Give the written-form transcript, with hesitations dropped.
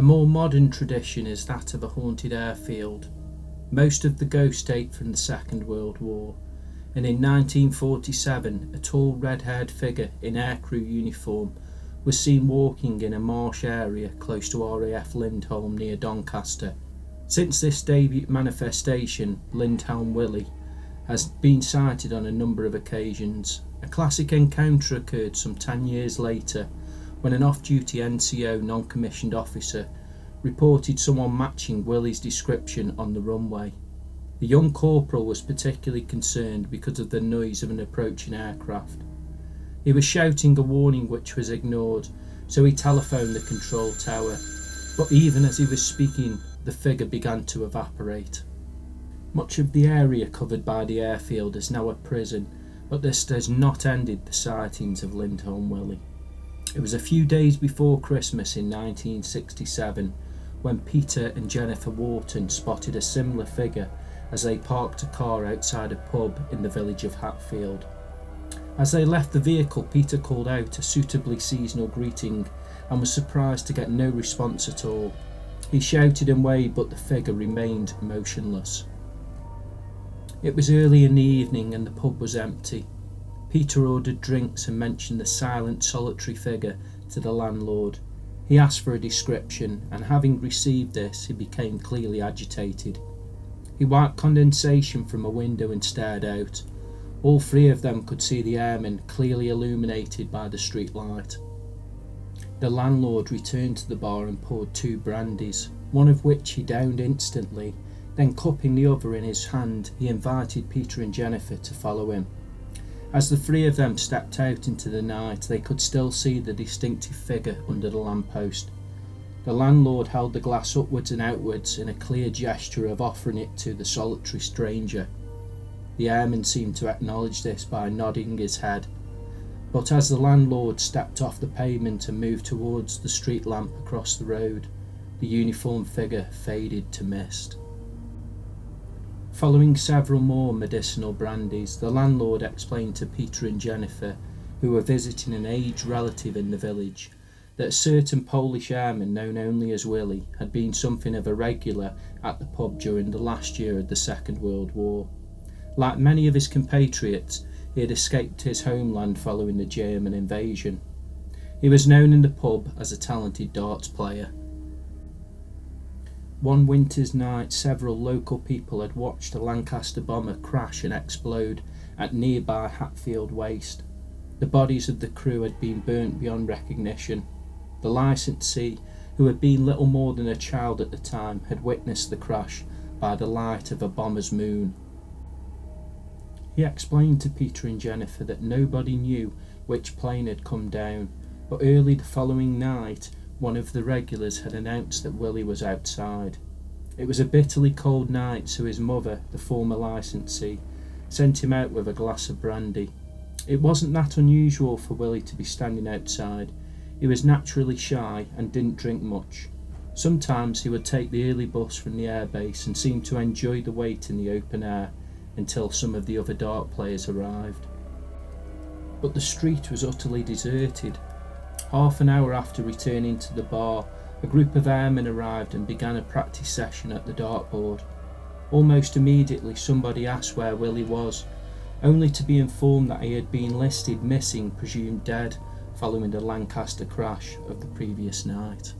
A more modern tradition is that of a haunted airfield. Most of the ghosts date from the Second World War, and in 1947 a tall red-haired figure in aircrew uniform was seen walking in a marsh area close to RAF Lindholme near Doncaster. Since this debut manifestation, Lindholme Willie has been sighted on a number of occasions. A classic encounter occurred some 10 years later when an off-duty NCO non-commissioned officer reported someone matching Willie's description on the runway. The young corporal was particularly concerned because of the noise of an approaching aircraft. He was shouting a warning which was ignored, so he telephoned the control tower, but even as he was speaking, the figure began to evaporate. Much of the area covered by the airfield is now a prison, but this has not ended the sightings of Lindholme Willie. It was a few days before Christmas in 1967 when Peter and Jennifer Wharton spotted a similar figure as they parked a car outside a pub in the village of Hatfield. As they left the vehicle, Peter called out a suitably seasonal greeting and was surprised to get no response at all. He shouted and waved, but the figure remained motionless. It was early in the evening and the pub was empty. Peter ordered drinks and mentioned the silent, solitary figure to the landlord. He asked for a description, and having received this, he became clearly agitated. He wiped condensation from a window and stared out. All three of them could see the airman clearly illuminated by the street light. The landlord returned to the bar and poured 2 brandies, one of which he downed instantly. Then, cupping the other in his hand, he invited Peter and Jennifer to follow him. As the 3 of them stepped out into the night, they could still see the distinctive figure under the lamppost. The landlord held the glass upwards and outwards in a clear gesture of offering it to the solitary stranger. The airman seemed to acknowledge this by nodding his head, but as the landlord stepped off the pavement and moved towards the street lamp across the road, the uniformed figure faded to mist. Following several more medicinal brandies, the landlord explained to Peter and Jennifer, who were visiting an aged relative in the village, that a certain Polish airman known only as Willie had been something of a regular at the pub during the last year of the Second World War. Like many of his compatriots, he had escaped his homeland following the German invasion. He was known in the pub as a talented darts player. One winter's night, several local people had watched a Lancaster bomber crash and explode at nearby Hatfield Waste. The bodies of the crew had been burnt beyond recognition. The licensee, who had been little more than a child at the time, had witnessed the crash by the light of a bomber's moon. He explained to Peter and Jennifer that nobody knew which plane had come down, but early the following night, one of the regulars had announced that Willie was outside. It was a bitterly cold night, so his mother, the former licensee, sent him out with a glass of brandy. It wasn't that unusual for Willie to be standing outside. He was naturally shy and didn't drink much. Sometimes he would take the early bus from the airbase and seemed to enjoy the wait in the open air until some of the other dart players arrived. But the street was utterly deserted. Half an hour after returning to the bar, a group of airmen arrived and began a practice session at the dartboard. Almost immediately somebody asked where Willie was, only to be informed that he had been listed missing, presumed dead, following the Lancaster crash of the previous night.